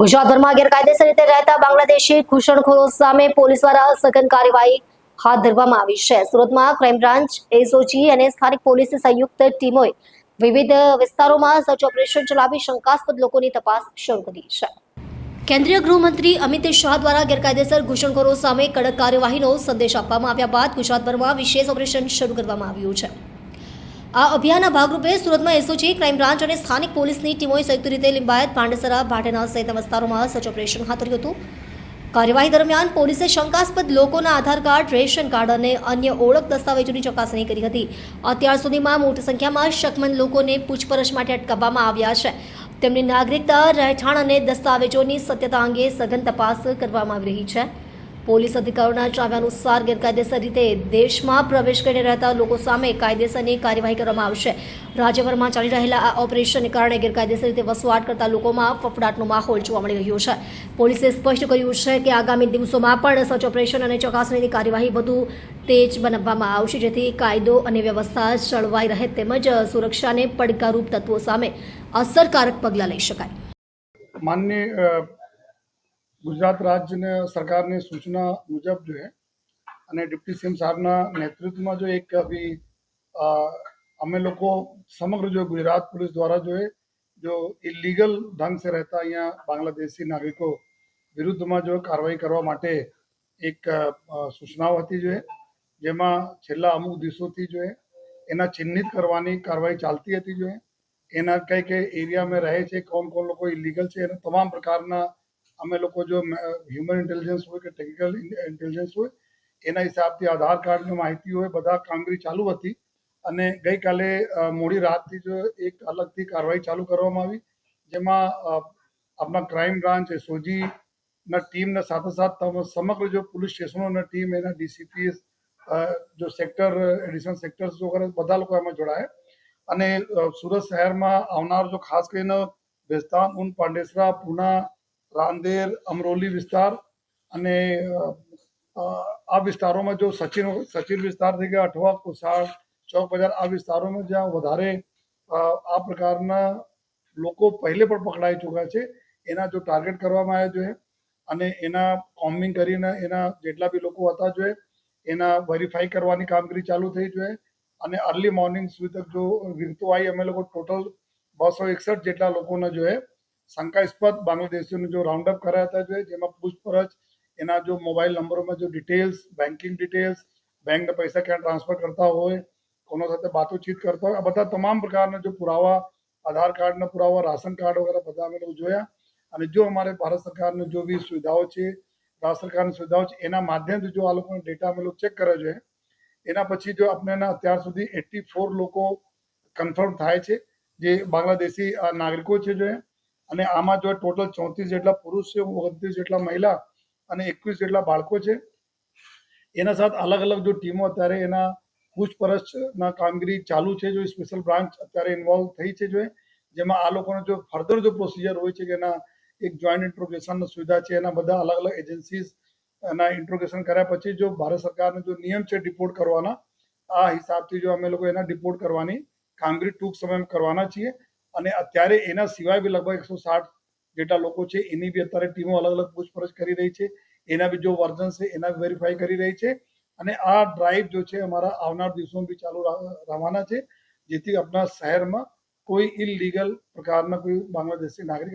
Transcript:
ગુજરાતભરમાં ગેરકાયદેસર રીતે રહેતા બાંગ્લાદેશી ઘૂસણખોરો સામે પોલીસ દ્વારા સઘન કાર્યવાહી હાથ ધરવામાં આવી છે. સુરતમાં ક્રાઇમ બ્રાન્ચ, એસઓજી અને સ્થાનિક પોલીસની સંયુક્ત ટીમોએ વિવિધ વિસ્તારોમાં સર્ચ ઓપરેશન ચલાવી શંકાસ્પદ લોકોની તપાસ શરૂ કરી છે. કેન્દ્રીય ગૃહમંત્રી અમિત શાહ દ્વારા ગેરકાયદેસર ઘૂસણખોરો સામે કડક કાર્યવાહીનો સંદેશ આપવામાં આવ્યા બાદ ગુજરાતભરમાં વિશેષ ઓપરેશન શરૂ કરવામાં આવ્યું છે. આ અભિયાનના ભાગરૂપે સુરતમાં એસઓજી, ક્રાઇમ બ્રાન્ચ અને સ્થાનિક પોલીસની ટીમોએ સંયુક્ત રીતે લિંબાયત, પાંડેસરા, ભાટેના સહિતના વિસ્તારોમાં સર્ચ ઓપરેશન હાથ ધર્યું હતું. કાર્યવાહી દરમિયાન પોલીસે શંકાસ્પદ લોકોના આધાર કાર્ડ, રેશન કાર્ડ અને અન્ય ઓળખ દસ્તાવેજોની ચકાસણી કરી હતી. અત્યાર સુધીમાં મોટી સંખ્યામાં શકમંદ લોકોને પૂછપરછ માટે અટકાવવામાં આવ્યા છે. તેમની નાગરિકતા, રહેઠાણ અને દસ્તાવેજોની સત્યતા અંગે સઘન તપાસ કરવામાં આવી રહી છે. પોલીસ અધિકારીઓના જણાવ્યા અનુસાર ગેરકાયદેસર રીતે દેશમાં પ્રવેશ કરીને રહેતા લોકો સામે કાયદેસરની કાર્યવાહી કરવામાં આવશે. રાજ્યભરમાં ચાલી રહેલા આ ઓપરેશનને કારણે ગેરકાયદેસર રીતે વસવાટ કરતા લોકોમાં ફફડાટનો માહોલ જોવા મળી રહ્યો છે. પોલીસે સ્પષ્ટ કર્યું છે કે આગામી દિવસોમાં પણ સર્ચ ઓપરેશન અને ચકાસણીની કાર્યવાહી વધુ તેજ બનાવવામાં આવશે, જેથી કાયદો અને વ્યવસ્થા જળવાઈ રહે તેમજ સુરક્ષાને પડકારરૂપ તત્વો સામે અસરકારક પગલાં લઈ શકાય. माननीय गुजरात राज्य ने सरकार ने सूचना मुजब जो है અને ડિપ્ટી સીએમ સાહેબના નેતૃત્વમાં જો એક અભી અમે લોકો સમગ્ર जो गुजरात पुलिस द्वारा जो इलीगल ढंग से रहता અહીંયા બાંગ્લાદેશી નાગરિકો વિરુદ્ધમાં જો કાર્યવાહી કરવા માટે એક સૂચનાઓ હતી જો જેમાં છેલ્લા અમુક દિવસોથી જો એના ચિહ્નિત કરવાની કાર્યવાહી ચાલતી હતી જો એના કઈ કઈ એરિયામાં રહે છે, કોણ કોણ લોકો ઇલીગલ છે, એના તમામ પ્રકારના અમે લોકો જો હ્યુમન ઇન્ટેલિજન્સ હોય કે ટેકનિકલ ઇન્ટેલિજન્સ હોય એના હિસાબથી આધાર કાર્ડની માહિતી હોય બધા કામગીરી ચાલુ હતી. અને ગઈકાલે મોડી રાતથી જો એક અલગથી કાર્યવાહી ચાલુ કરવામાં આવી જેમાં આપણા ક્રાઇમ બ્રાન્ચ, એસઓજીના ટીમના સાથોસાથ સમગ્ર જો પોલીસ સ્ટેશનોના ટીમ એના ડીસીપીએસ જો સેક્ટર એડિશનલ સેક્ટર્સ વગેરે બધા લોકો એમાં જોડાયા અને સુરત શહેરમાં આવનાર જો ખાસ કરીને ભેસ્તાન, ઊન, પાંડેસરા, પૂના, રાંદેર, અમરોલી વિસ્તાર અને આ વિસ્તારોમાં જો સચિન વિસ્તાર થઈ ગયા, અઠવા, કોસાડ, ચોક બજાર આ વિસ્તારોમાં જ્યાં વધારે આ પ્રકારના લોકો પહેલે પણ પકડાઈ ચૂક્યા છે એના જો ટાર્ગેટ કરવામાં આવ્યા જોઈએ અને એના કોમ્બિંગ કરીને એના જેટલા બી લોકો હતા જોઈએ એના વેરીફાઈ કરવાની કામગીરી ચાલુ થઈ જોઈએ અને અર્લી મોર્નિંગ સુધી તક જો વિગતો આવી અમે લોકો ટોટલ 261 જેટલા લોકોને જો શંકાસ્પદ બાંગ્લાદેશીઓને જો રાઉન્ડ અપ કર્યા હતા જોઈએ જેમાં પૂછપરછ એના જો મોબાઈલ નંબરોમાં જો ડિટેલ્સ, બેન્કિંગ ડિટેલ્સ, બેંકના પૈસા ક્યાં ટ્રાન્સફર કરતા હોય, કોનો સાથે વાતચીત કરતા હોય, આ બધા તમામ પ્રકારના જો પુરાવા, આધાર કાર્ડના પુરાવા, રાશન કાર્ડ વગેરે બધા અમે લોકો જોયા અને જો અમારે ભારત સરકારની જો બી સુવિધાઓ છે, રાજ્ય સરકારની સુવિધાઓ છે એના માધ્યમથી જો આ લોકોનો ડેટા અમે લોકો ચેક કરે છે એના પછી જો આપણે અત્યાર સુધી 84 લોકો કન્ફર્મ થાય છે જે બાંગ્લાદેશી નાગરિકો છે જો અને આમાં જો ટોટલ 34 જેટલા પુરુષ છે, 29 જેટલા મહિલા અને 21 જેટલા બાળકો છે. એના સાથે અલગ અલગ જો ટીમો અત્યારે એના પૂછપરછના કામગીરી ચાલુ છે જો સ્પેશિયલ બ્રાન્ચ અત્યારે ઇન્વોલ્વ થઈ છે જો જેમાં આ લોકોનો જો ફર્ધર જો પ્રોસિજર હોય છે કે એના એક જોઈન્ટ ઇન્ટ્રોગેશનની સુવિધા છે એના બધા અલગ અલગ એજન્સીઝ એના ઇન્ટ્રોગેશન કર્યા પછી જો ભારત સરકારનો જો નિયમ છે ડિપોર્ટ કરવાના આ હિસાબથી જો અમે લોકો એના ડિપોર્ટ કરવાની કામગીરી ટૂંક સમયમાં કરવાના છીએ અને અત્યારે એના સિવાય બી લગભગ 160 જેટલા લોકો છે એની બી અત્યારે ટીમો અલગ અલગ પૂછપરછ કરી રહી છે. એના બી જો વર્ઝન છે એના વેરીફાઈ કરી રહી છે અને આ ડ્રાઈવ જો છે અમારા આવનાર દિવસોમાં બી ચાલુ રહેવાના છે જેથી આપણા શહેરમાં કોઈ ઇલીગલ પ્રકારના કોઈ બાંગ્લાદેશી નાગરિક